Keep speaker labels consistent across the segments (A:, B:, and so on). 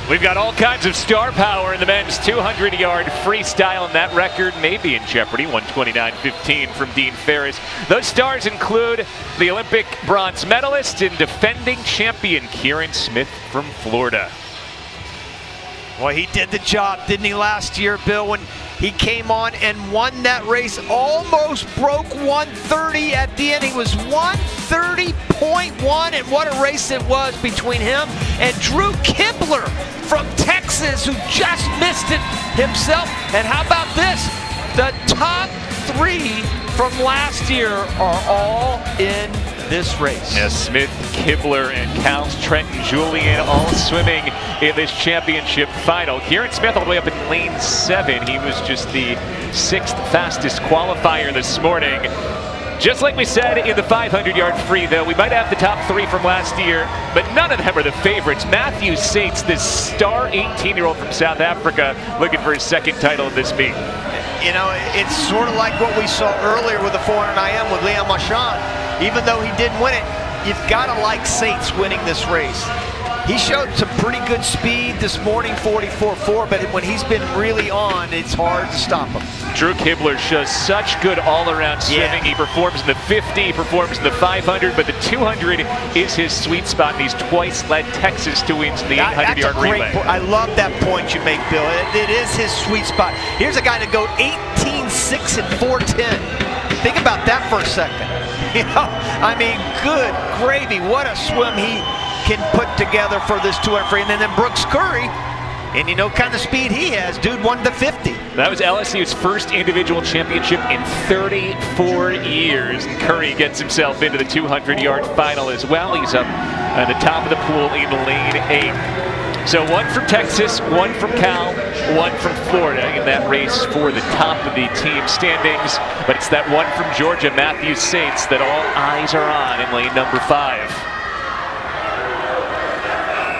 A: We've got all kinds of star power in the men's 200-yard freestyle, and that record may be in jeopardy. 129.15 from Dean Ferris. Those stars include the Olympic bronze medalist and defending champion Kieran Smith from Florida.
B: Well, he did the job, didn't he, last year, Bill, when he came on and won that race. Almost broke 130 at the end. He was 130.1, and what a race it was between him and Drew Kibler from Texas, who just missed it himself. And how about this? The top three from last year are all in this race.
A: Yes, Smith, Kibler, and Cal's Trenton Julian all swimming in this championship final. Kieran Smith all the way up in lane 7. He was just the 6th fastest qualifier this morning. Just like we said in the 500-yard free, though, we might have the top 3 from last year, but none of them are the favorites. Matthew Sates, this star 18-year-old from South Africa, looking for his 2nd title of this meet.
B: You know, it's sort of like what we saw earlier with the 400 IM with Liam Marchand. Even though he didn't win it, you've got to like Sates winning this race. He showed some pretty good speed this morning, 44.4, but when he's been really on, it's hard to stop him.
A: Drew Kibler shows such good all-around swimming. Yeah. He performs in the 50, he performs in the 500, but the 200 is his sweet spot, and he's twice led Texas to wins in the 800-yard relay.
B: I love that point you make, Bill. It is his sweet spot. Here's a guy to go 18.6 and 4:10. Think about that for a second. You know, I mean, good gravy. What a swim he can put together for this 200 free. And then Brooks Curry, and you know kind of speed he has, dude, 1 to 50.
A: That was LSU's first individual championship in 34 years. And Curry gets himself into the 200-yard final as well. He's up at the top of the pool in lane 8. So 1 from Texas, 1 from Cal, 1 from Florida in that race for the top of the team standings. But it's that 1 from Georgia, Matthew Sates, that all eyes are on in lane number 5.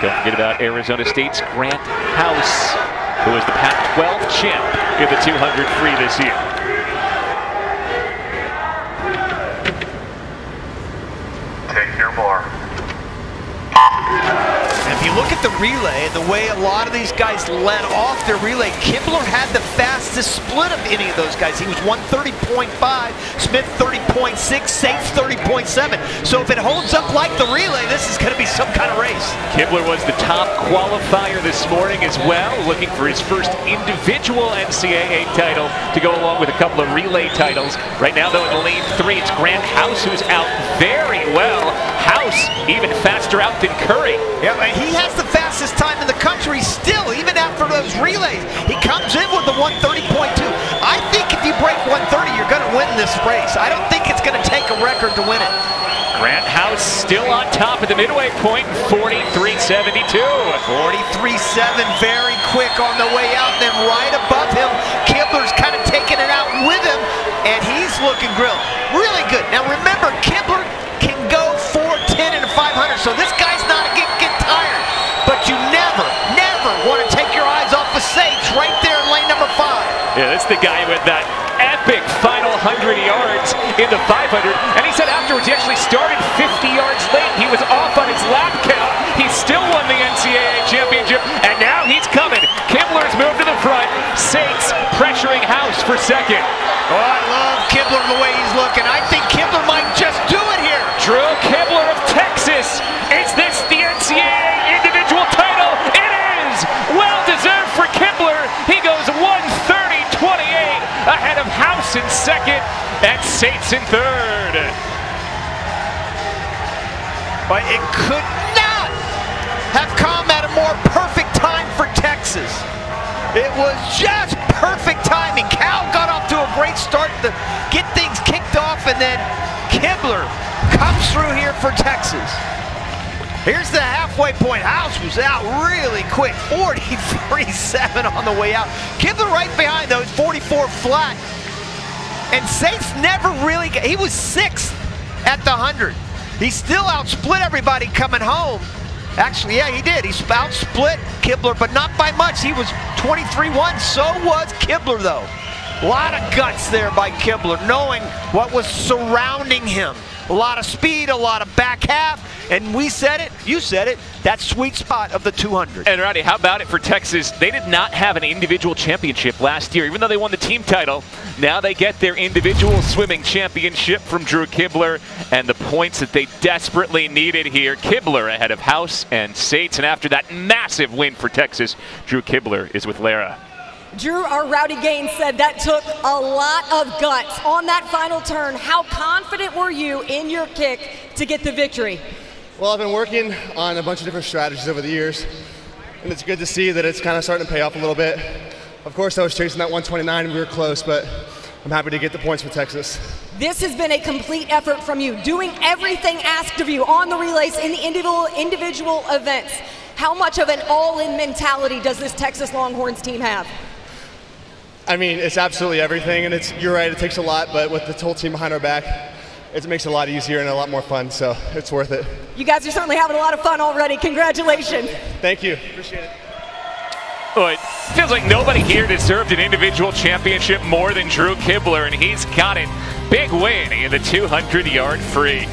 A: Don't forget about Arizona State's Grant House, who is the Pac-12 champ in the 200 free this year.
C: Take your more.
B: If you look at the relay and the way a lot of these guys led off their relay, Kibler had the fastest split of any of those guys. He was 130.5, Smith 30.6, Sates 30.7. So if it holds up like the relay, this is going to be some kind of race.
A: Kibler was the top qualifier this morning as well, looking for his first individual NCAA title to go along with a couple of relay titles. Right now, though, in lane 3, it's Grant House who's out very well. House even faster out than Curry.
B: Yeah, he has the fastest time in the country still, even after those relays. He comes in with the 130.2. I think if you break 130, you're going to win this race. I don't think it's going to take a record to win it.
A: Grant House still on top at the midway point, 43.72.
B: 43.7, very quick on the way out. Then right above him, Kibler's kind of taking it out with him, and he's looking grilled. Really good. Now remember, Kibler can go 4:10 in a 500, so this guy's not get tired. But you never want to take your eyes off of Sates right there in lane number 5.
A: Yeah, that's the guy with that epic final 100 yards in the 500. And he said afterwards he actually started 50 yards late. He was off on his lap count. He still won the NCAA championship, and now he's coming. Kibler's moved to the front. Sates pressuring House for 2nd.
B: Oh, I love Kibler the way he's looking. I think Kibler might just do it here.
A: Drew Kibler of Texas. Is this the NCAA individual title? It is! Well deserved for Kibler. He goes 130.28 ahead of House in 2nd and Sates in 3rd.
B: But it could not have come at a more perfect time for Texas. It was just perfect timing. Cal got off to a great start to get things kicked off, and then Kibler comes through here for Texas. Here's the halfway point. House was out really quick, 43.7 on the way out. Kibler right behind those 44 flat. And Sates never really he was 6th at the 100. He still outsplit everybody coming home. Actually, yeah, he did. He outsplit Kibler, but not by much. He was 23.1. So was Kibler, though. A lot of guts there by Kibler, knowing what was surrounding him. a lot of speed, a lot of back half, and we said it, you said it, that sweet spot of the 200.
A: And Roddy, how about it for Texas? They did not have an individual championship last year, even though they won the team title. Now they get their individual swimming championship from Drew Kibler, and the points that they desperately needed here. Kibler ahead of House and Sates, and after that massive win for Texas, Drew Kibler is with Lara.
D: Drew, our Rowdy Gaines said that took a lot of guts on that final turn. How confident were you in your kick to get the victory?
E: Well, I've been working on a bunch of different strategies over the years, and it's good to see that it's kind of starting to pay off a little bit. Of course, I was chasing that 129 and we were close, but I'm happy to get the points for Texas.
D: This has been a complete effort from you, doing everything asked of you on the relays in the individual events. How much of an all-in mentality does this Texas Longhorns team have?
E: I mean, it's absolutely everything, and you're right, it takes a lot, but with the whole team behind our back, it makes it a lot easier and a lot more fun, so it's worth it.
D: You guys are certainly having a lot of fun already. Congratulations.
E: Thank you. Appreciate it.
A: Oh, it feels like nobody here deserved an individual championship more than Drew Kibler, and he's got it. Big win in the 200-yard free.